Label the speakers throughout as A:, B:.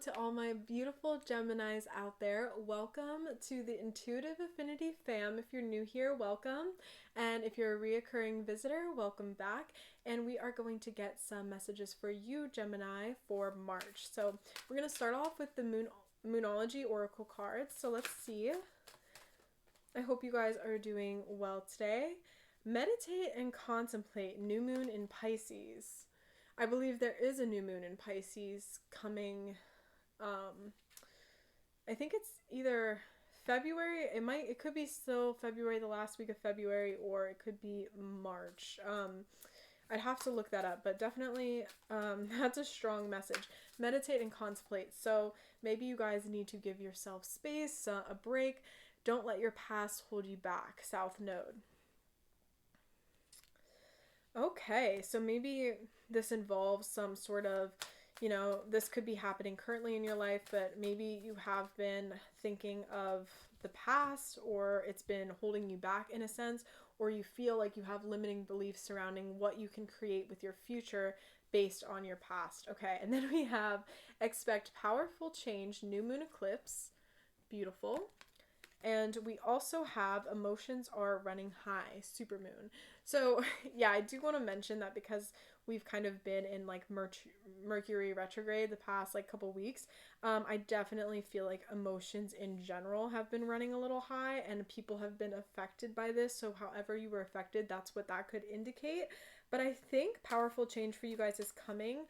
A: To all my beautiful Geminis out there, welcome to the Intuitive Affinity fam. If you're new here, welcome. And if you're a reoccurring visitor, welcome back. And we are going to get some messages for you, Gemini, for March. So we're going to start off with the Moonology Oracle cards. So let's see. I hope you guys are doing well today. Meditate and contemplate new moon in Pisces. I believe there is a new moon in Pisces coming. I think it's either February. It could be still February, the last week of February, or it could be March. I'd have to look that up, but definitely that's a strong message. Meditate and contemplate. So maybe you guys need to give yourself space, a break. Don't let your past hold you back. South Node. Okay, so maybe this involves some sort of, this could be happening currently in your life, but maybe you have been thinking of the past, or it's been holding you back in a sense, or you feel like you have limiting beliefs surrounding what you can create with your future based on your past. Okay, and then we have expect powerful change, new moon eclipse. Beautiful. And we also have emotions are running high, supermoon. So yeah, I do want to mention that because we've kind of been in like Mercury retrograde the past like couple weeks. I definitely feel like emotions in general have been running a little high and people have been affected by this. So however you were affected, that's what that could indicate. But I think powerful change for you guys is coming.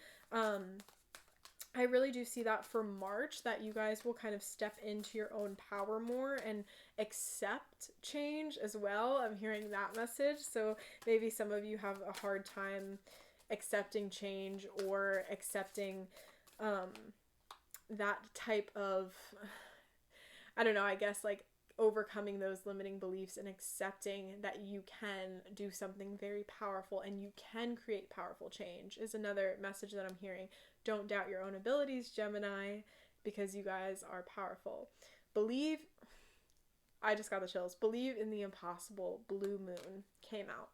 A: I really do see that for March, that you guys will kind of step into your own power more and accept change as well. I'm hearing that message. So maybe some of you have a hard time accepting change or accepting that type of, I don't know, I guess like overcoming those limiting beliefs and accepting that you can do something very powerful and you can create powerful change is another message that I'm hearing. Don't doubt your own abilities, Gemini, because you guys are powerful. Believe, I just got the chills. Believe in the impossible. Blue moon came out.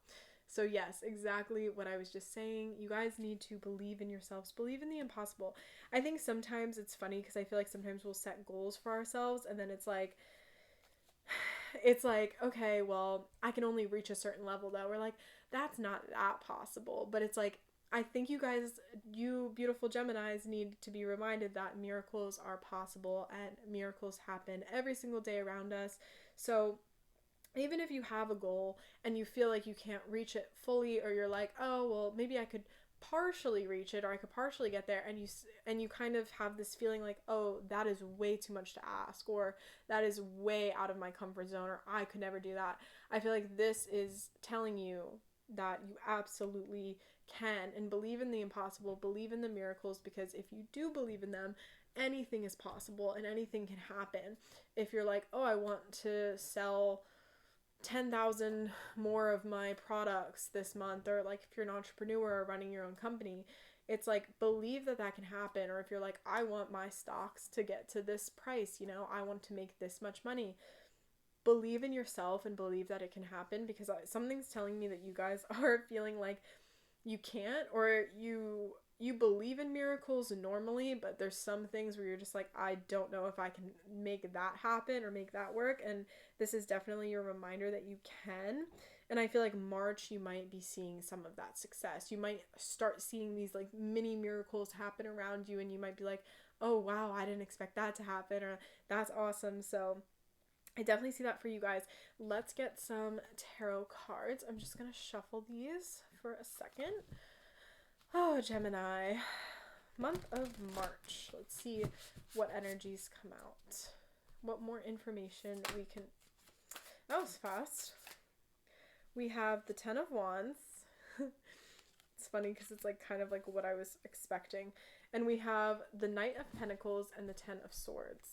A: So yes, exactly what I was just saying. You guys need to believe in yourselves. Believe in the impossible. I think sometimes it's funny because I feel like sometimes we'll set goals for ourselves and then it's like, okay, well, I can only reach a certain level though. We're like, that's not that possible. But it's like, I think you guys, you beautiful Geminis, need to be reminded that miracles are possible and miracles happen every single day around us. So even if you have a goal and you feel like you can't reach it fully, or you're like, oh, well, maybe I could partially reach it, or I could partially get there, and you kind of have this feeling like, oh, that is way too much to ask, or that is way out of my comfort zone, or I could never do that. I feel like this is telling you that you absolutely can, and believe in the impossible, believe in the miracles, because if you do believe in them, anything is possible and anything can happen. If you're like, oh, I want to sell 10,000 more of my products this month, or like if you're an entrepreneur or running your own company, it's like, believe that that can happen. Or if you're like, I want my stocks to get to this price, I want to make this much money, believe in yourself and believe that it can happen, because something's telling me that you guys are feeling like you can't, or you believe in miracles normally, but there's some things where you're just like, I don't know if I can make that happen or make that work. And this is definitely your reminder that you can. And I feel like March, you might be seeing some of that success. You might start seeing these like mini miracles happen around you, and you might be like, oh wow, I didn't expect that to happen, or that's awesome. So I definitely see that for you guys. Let's get some tarot cards. I'm just going to shuffle these for a second. Oh, Gemini. Month of March. Let's see what energies come out. What more information we can... That was fast. We have the Ten of Wands. It's funny because it's like kind of like what I was expecting. And we have the Knight of Pentacles and the Ten of Swords.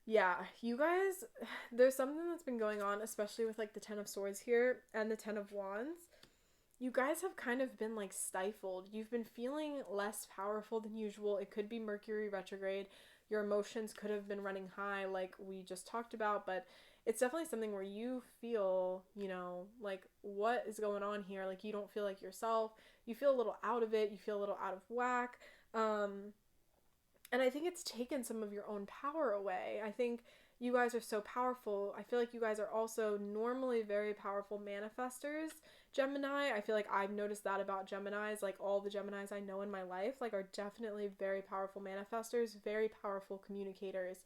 A: Yeah, you guys, there's something that's been going on, especially with like the Ten of Swords here and the Ten of Wands. You guys have kind of been like stifled. You've been feeling less powerful than usual. It could be Mercury retrograde. Your emotions could have been running high like we just talked about, but it's definitely something where you feel, like what is going on here? Like you don't feel like yourself. You feel a little out of it. You feel a little out of whack. And I think it's taken some of your own power away. I think you guys are so powerful. I feel like you guys are also normally very powerful manifestors. Gemini, I feel like I've noticed that about Geminis. Like all the Geminis I know in my life, like are definitely very powerful manifestors, very powerful communicators.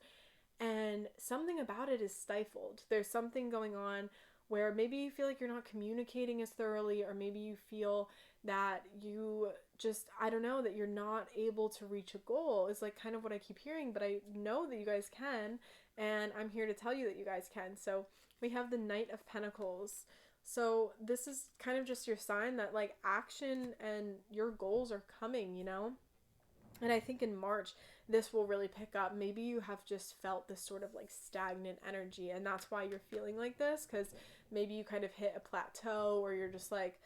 A: And something about it is stifled. There's something going on where maybe you feel like you're not communicating as thoroughly, or maybe you feel that you just, I don't know, that you're not able to reach a goal is like kind of what I keep hearing, but I know that you guys can, and I'm here to tell you that you guys can. So we have the Knight of Pentacles. So this is kind of just your sign that like action and your goals are coming, you know? And I think in March, this will really pick up. Maybe you have just felt this sort of like stagnant energy, and that's why you're feeling like this, because maybe you kind of hit a plateau, or you're just like,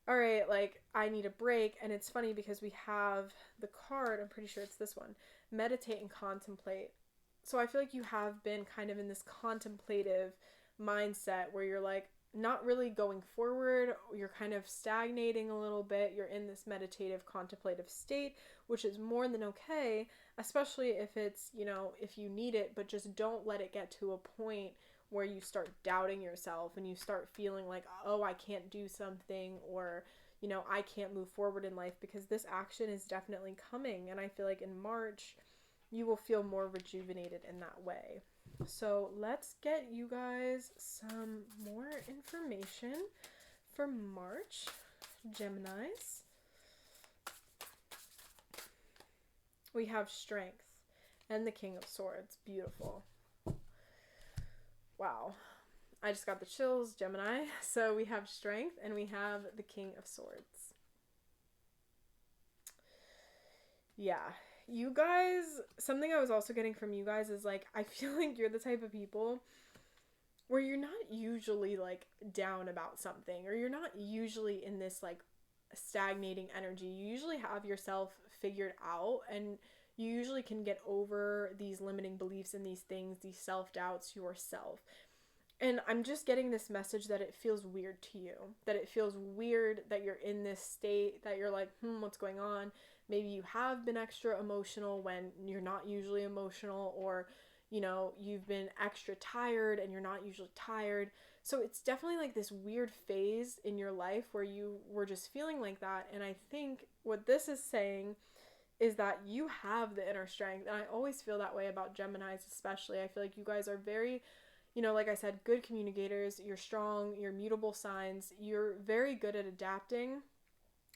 A: all right, like I need a break. And it's funny because we have the card, I'm pretty sure it's this one, meditate and contemplate. So I feel like you have been kind of in this contemplative mindset where you're like not really going forward, you're kind of stagnating a little bit, you're in this meditative contemplative state, which is more than okay, especially if it's, you know, if you need it, but just don't let it get to a point where you start doubting yourself and you start feeling like, oh, I can't do something, or, you know, I can't move forward in life, because this action is definitely coming. And I feel like in March, you will feel more rejuvenated in that way. So let's get you guys some more information for March, Geminis. We have Strength and the King of Swords. Beautiful. Wow. I just got the chills, Gemini. So we have Strength and we have the King of Swords. Yeah. You guys, something I was also getting from you guys is like, I feel like you're the type of people where you're not usually like down about something, or you're not usually in this like stagnating energy. You usually have yourself figured out, and you usually can get over these limiting beliefs and these things, these self-doubts yourself. And I'm just getting this message that it feels weird to you, that it feels weird that you're in this state, that you're like, what's going on? Maybe you have been extra emotional when you're not usually emotional, or, you know, you've been extra tired and you're not usually tired. So it's definitely like this weird phase in your life where you were just feeling like that. And I think what this is saying is that you have the inner strength. And I always feel that way about Geminis, especially. I feel like you guys are very, you know, like I said, good communicators. You're strong, you're mutable signs. You're very good at adapting.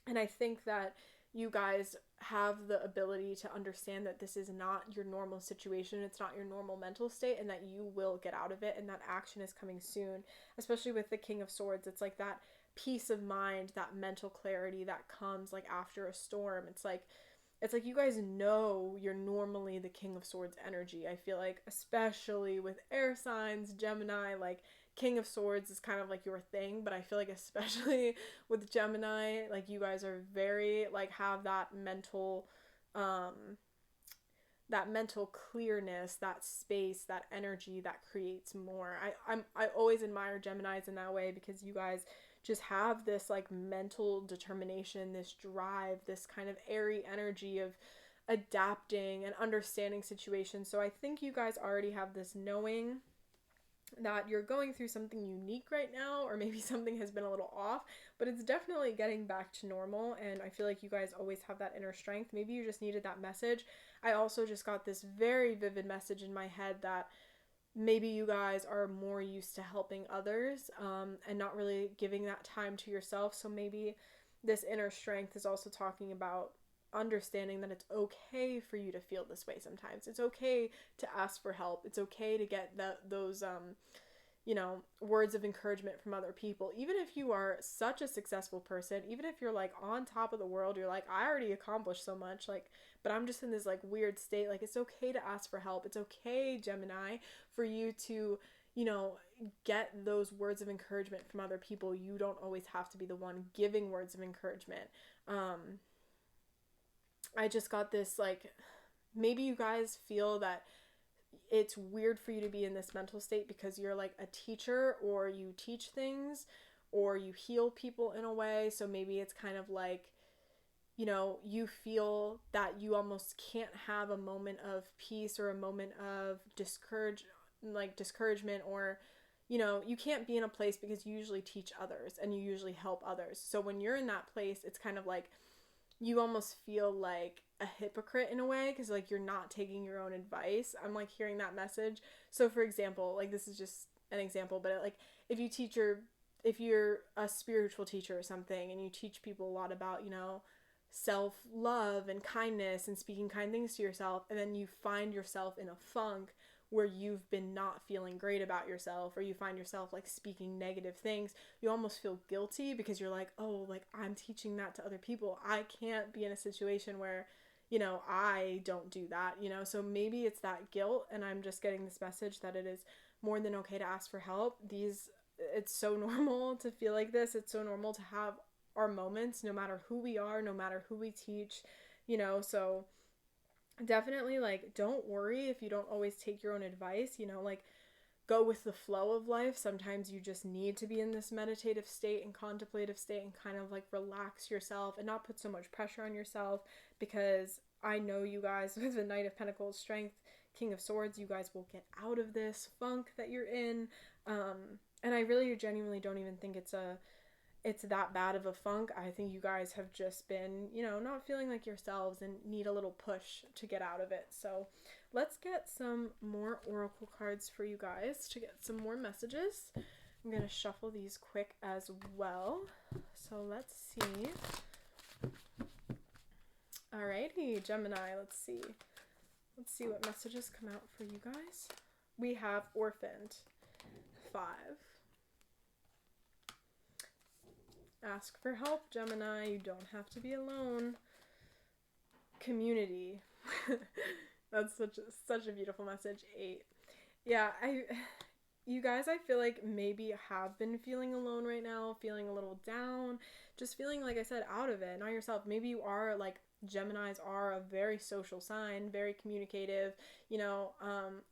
A: And I think that you guys have the ability to understand that this is not your normal situation, it's not your normal mental state, and that you will get out of it, and that action is coming soon. Especially with the King of Swords, it's like that peace of mind, that mental clarity that comes like after a storm. It's like you guys know you're normally the King of Swords energy. I feel like, especially with air signs, Gemini, like King of Swords is kind of like your thing, but I feel like especially with Gemini, like you guys are very like have that mental clearness, that space, that energy that creates more. I always admire Geminis in that way, because you guys just have this like mental determination, this drive, this kind of airy energy of adapting and understanding situations. So I think you guys already have this knowing that you're going through something unique right now, or maybe something has been a little off, but it's definitely getting back to normal. And I feel like you guys always have that inner strength. Maybe you just needed that message. I also just got this very vivid message in my head that maybe you guys are more used to helping others, and not really giving that time to yourself. So maybe this inner strength is also talking about understanding that it's okay for you to feel this way sometimes. It's okay to ask for help. It's okay to get those you know, words of encouragement from other people. Even if you are such a successful person, even if you're like on top of the world, you're like, I already accomplished so much, like, but I'm just in this like weird state. Like, it's okay to ask for help. It's okay, Gemini, for you to, you know, get those words of encouragement from other people. You don't always have to be the one giving words of encouragement. I just got this, like, maybe you guys feel that it's weird for you to be in this mental state because you're like a teacher, or you teach things, or you heal people in a way. So maybe it's kind of like, you feel that you almost can't have a moment of peace or a moment of discouragement, or you can't be in a place because you usually teach others and you usually help others. So when you're in that place, it's kind of like you almost feel like a hypocrite in a way, because like you're not taking your own advice. I'm like hearing that message. So for example, like this is just an example, but like if you're a spiritual teacher or something and you teach people a lot about self-love and kindness and speaking kind things to yourself, and then you find yourself in a funk where you've been not feeling great about yourself, or you find yourself like speaking negative things, you almost feel guilty because you're like, oh, like I'm teaching that to other people. I can't be in a situation where, I don't do that, so maybe it's that guilt, and I'm just getting this message that it is more than okay to ask for help. It's so normal to feel like this. It's so normal to have our moments, no matter who we are, no matter who we teach, so definitely like don't worry if you don't always take your own advice, like go with the flow of life. Sometimes you just need to be in this meditative state and contemplative state and kind of like relax yourself and not put so much pressure on yourself, because I know you guys with the Knight of Pentacles, Strength, King of Swords, you guys will get out of this funk that you're in, and I really genuinely don't even think it's that bad of a funk. I think you guys have just been, not feeling like yourselves and need a little push to get out of it. So let's get some more oracle cards for you guys to get some more messages. I'm going to shuffle these quick as well. So let's see. Alrighty, Gemini, let's see. Let's see what messages come out for you guys. We have Orphaned. 5. Ask for help, Gemini. You don't have to be alone. Community. That's such a beautiful message. 8. Yeah, you guys, I feel like maybe have been feeling alone right now, feeling a little down, just feeling, like I said, out of it, not yourself. Maybe you are like, Geminis are a very social sign, very communicative,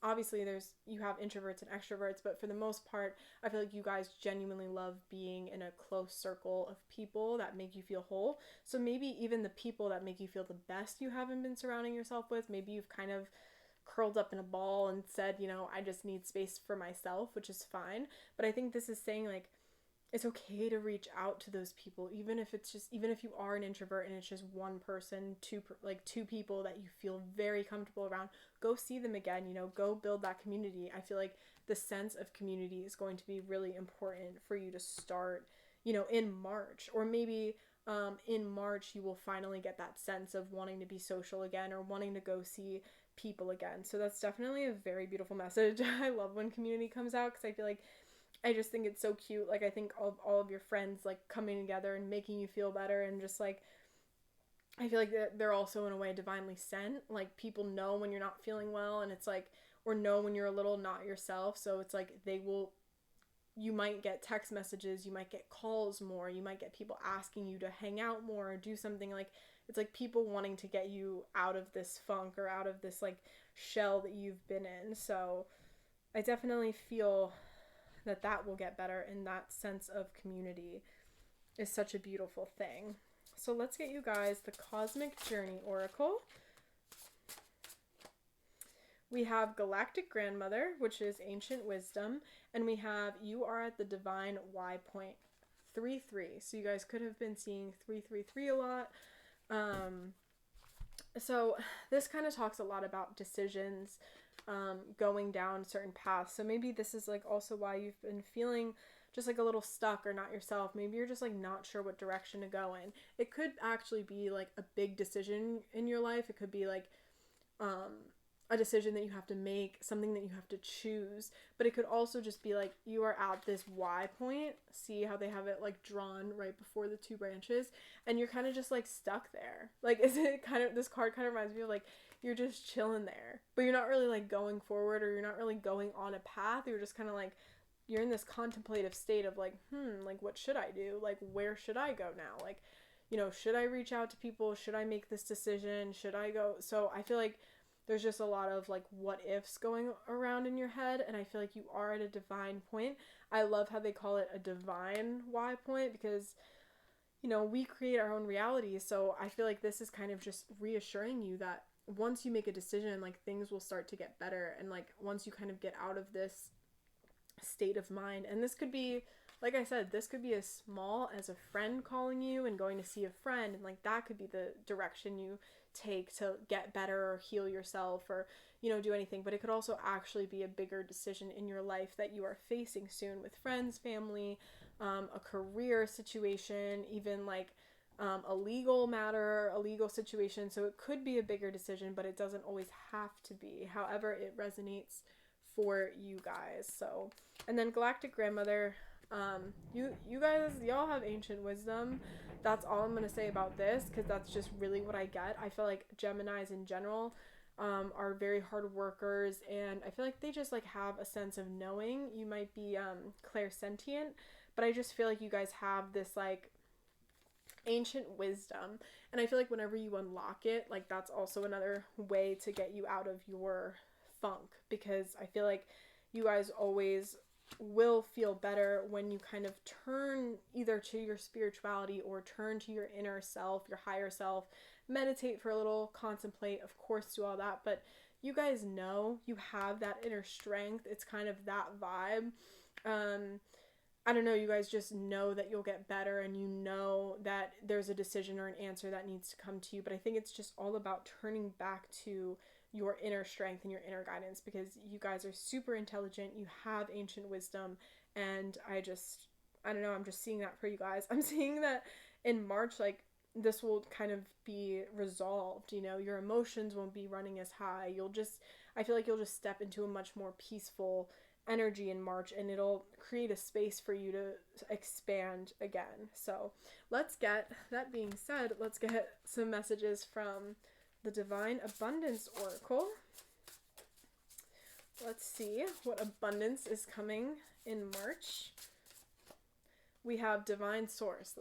A: obviously you have introverts and extroverts, but for the most part, I feel like you guys genuinely love being in a close circle of people that make you feel whole. So maybe even the people that make you feel the best you haven't been surrounding yourself with, maybe you've kind of curled up in a ball and said, I just need space for myself, which is fine. But I think this is saying like, it's okay to reach out to those people, even if you are an introvert and it's just one person, two people that you feel very comfortable around. Go see them again, go build that community. I feel like the sense of community is going to be really important for you to start, in March, or maybe in March you will finally get that sense of wanting to be social again or wanting to go see people again. So that's definitely a very beautiful message. I love when community comes out, because I just think it's so cute. Like, I think of all of your friends, like, coming together and making you feel better, and just, like, I feel like they're also, in a way, divinely sent. Like, people know when you're not feeling well, and it's, like, or know when you're a little not yourself, so it's, like, you might get text messages, you might get calls more, you might get people asking you to hang out more or do something. Like, it's, like, people wanting to get you out of this funk or out of this, like, shell that you've been in. So I definitely feel that will get better, and that sense of community is such a beautiful thing. So let's get you guys the Cosmic Journey Oracle. We have Galactic Grandmother, which is Ancient Wisdom, and we have You Are at the Divine Y Point, 3-3. So you guys could have been seeing 3-3-3 a lot. So this kind of talks a lot about decisions, going down certain paths. So maybe this is like also why you've been feeling just like a little stuck or not yourself. Maybe you're just like not sure what direction to go in. It could actually be like a big decision in your life. It could be like a decision that you have to make, something that you have to choose. But it could also just be like you are at this Y point. See how they have it like drawn right before the two branches, and you're kind of just like stuck there. Like, is it kind of, this card kind of reminds me of like you're just chilling there, but you're not really like going forward, or you're not really going on a path. You're just kind of like, you're in this contemplative state of like, like what should I do? Like, where should I go now? Like, should I reach out to people? Should I make this decision? Should I go? So I feel like there's just a lot of like what ifs going around in your head, and I feel like you are at a divine point. I love how they call it a divine Y point, because we create our own reality. So I feel like this is kind of just reassuring you that once you make a decision, like things will start to get better. And like once you kind of get out of this state of mind, and this could be, like I said, this could be as small as a friend calling you and going to see a friend, and like that could be the direction you take to get better or heal yourself or do anything. But it could also actually be a bigger decision in your life that you are facing soon with friends, family, a career situation, even like a legal matter, a legal situation. So it could be a bigger decision, but it doesn't always have to be. However, it resonates for you guys. So, and then Galactic Grandmother, you guys, y'all have ancient wisdom. That's all I'm gonna say about this, because that's just really what I get. I feel like Geminis in general are very hard workers, and I feel like they just like have a sense of knowing. You might be clairsentient, but I just feel like you guys have this like ancient wisdom, and I feel like whenever you unlock it, like that's also another way to get you out of your funk, because I feel like you guys always will feel better when you kind of turn either to your spirituality or turn to your inner self, your higher self, meditate for a little, contemplate, of course, do all that. But you guys know you have that inner strength. It's kind of that vibe. I don't know, you guys just know that you'll get better, and you know that there's a decision or an answer that needs to come to you. But I think it's just all about turning back to your inner strength and your inner guidance, because you guys are super intelligent, you have ancient wisdom, and I don't know, I'm just seeing that for you guys. I'm seeing that in March, like, this will kind of be resolved, your emotions won't be running as high. I feel like you'll just step into a much more peaceful energy in March, and it'll create a space for you to expand again. So that being said, let's get some messages from the Divine Abundance Oracle. Let's see what abundance is coming in March. We have Divine Source.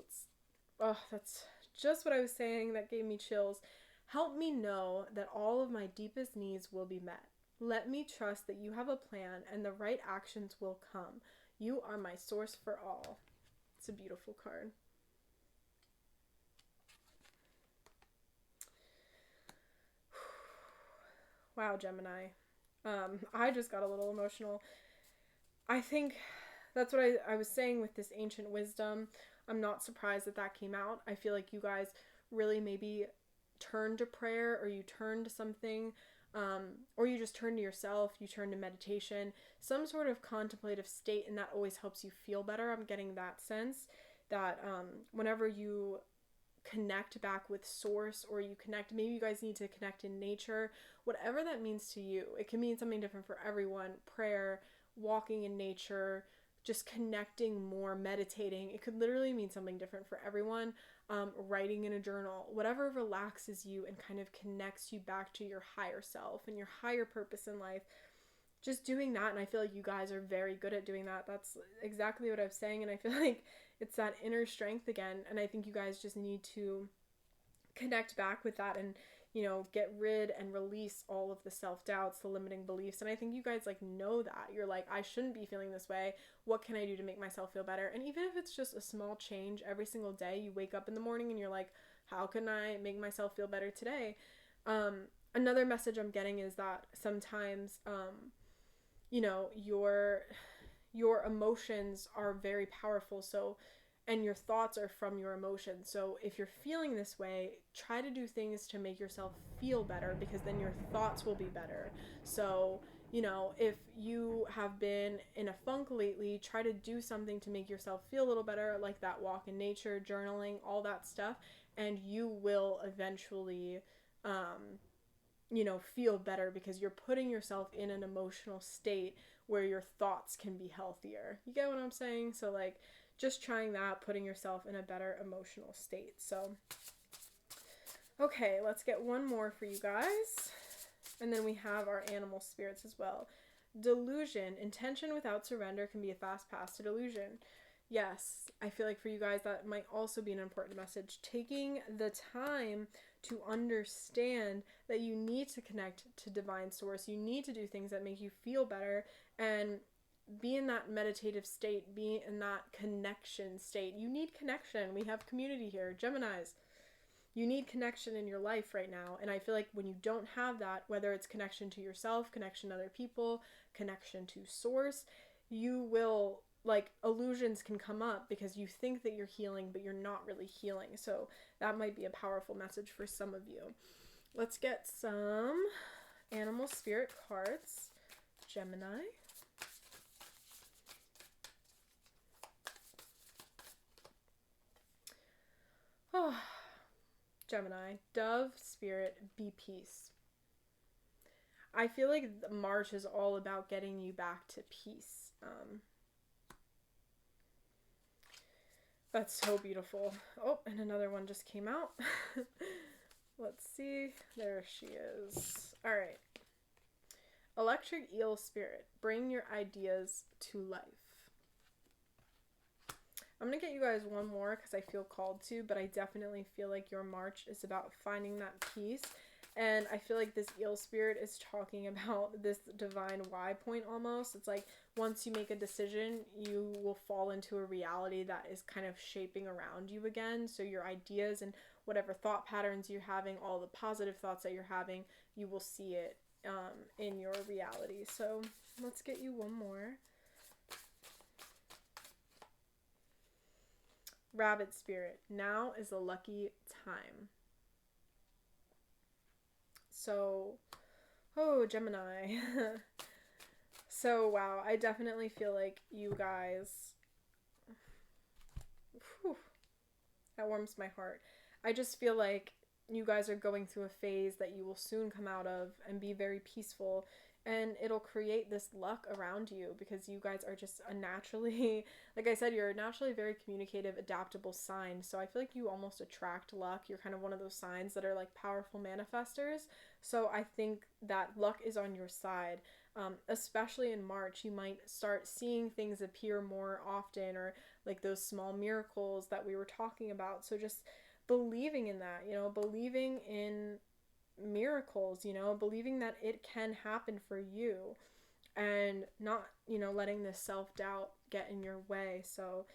A: That's just what I was saying. That gave me chills. Help me know that all of my deepest needs will be met. Let me trust that you have a plan and the right actions will come. You are my source for all. It's a beautiful card. Wow, Gemini. I just got a little emotional. I think that's what I was saying with this ancient wisdom. I'm not surprised that came out. I feel like you guys really maybe turn to prayer, or you turn to something, or you just turn to yourself, you turn to meditation, some sort of contemplative state, and that always helps you feel better. I'm getting that sense that whenever you connect back with source, or you connect, maybe you guys need to connect in nature, whatever that means to you. It can mean something different for everyone. Prayer, walking in nature, just connecting more, meditating. It could literally mean something different for everyone. Writing in a journal, whatever relaxes you and kind of connects you back to your higher self and your higher purpose in life. Just doing that, and I feel like you guys are very good at doing that. That's exactly what I was saying, and I feel like it's that inner strength again, and I think you guys just need to connect back with that and, get rid and release all of the self-doubts, the limiting beliefs. And I think you guys know that. You're like, I shouldn't be feeling this way. What can I do to make myself feel better? And even if it's just a small change every single day, you wake up in the morning and you're like, how can I make myself feel better today? Another message I'm getting is that sometimes, your emotions are very powerful. So, and your thoughts are from your emotions. So if you're feeling this way, try to do things to make yourself feel better, because then your thoughts will be better. So, if you have been in a funk lately, try to do something to make yourself feel a little better, like that walk in nature, journaling, all that stuff, and you will eventually, feel better, because you're putting yourself in an emotional state where your thoughts can be healthier. You get what I'm saying? So just trying that, putting yourself in a better emotional state. So, okay, let's get one more for you guys. And then we have our animal spirits as well. Delusion. Intention without surrender can be a fast path to delusion. Yes, I feel like for you guys that might also be an important message. Taking the time to understand that you need to connect to divine source. You need to do things that make you feel better. And be in that meditative state, be in that connection state. You need connection. We have community here. Geminis, you need connection in your life right now. And I feel like when you don't have that, whether it's connection to yourself, connection to other people, connection to source, you will, like, illusions can come up because you think that you're healing, but you're not really healing. So that might be a powerful message for some of you. Let's get some animal spirit cards. Gemini. Oh, Gemini, dove, spirit, be peace. I feel like March is all about getting you back to peace. That's so beautiful. Oh, and another one just came out. Let's see. There she is. All right. Electric eel spirit, bring your ideas to life. I'm going to get you guys one more because I feel called to, but I definitely feel like your March is about finding that peace. And I feel like this eel spirit is talking about this divine why point almost. It's like once you make a decision, you will fall into a reality that is kind of shaping around you again. So your ideas and whatever thought patterns you're having, all the positive thoughts that you're having, you will see it in your reality. So let's get you one more. Rabbit spirit, now is a lucky time. So, oh, Gemini. So, wow, I definitely feel like you guys, whew, that warms my heart. I just feel like you guys are going through a phase that you will soon come out of and be very peaceful, and it'll create this luck around you because you guys are just a naturally, like I said, you're a naturally very communicative, adaptable sign. So I feel like you almost attract luck. You're kind of one of those signs that are like powerful manifestors. So I think that luck is on your side. Especially in March, you might start seeing things appear more often, or like those small miracles that we were talking about. So just believing in that, believing in miracles, believing that it can happen for you, and not, letting this self-doubt get in your way. So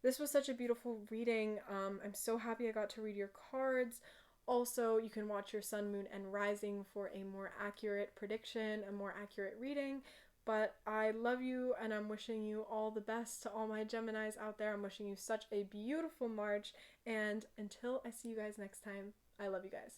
A: this was such a beautiful reading. I'm so happy I got to read your cards. Also, you can watch your sun, moon, and rising for a more accurate prediction, a more accurate reading. But I love you, and I'm wishing you all the best. To all my Geminis out there, I'm wishing you such a beautiful March. And until I see you guys next time, I love you guys.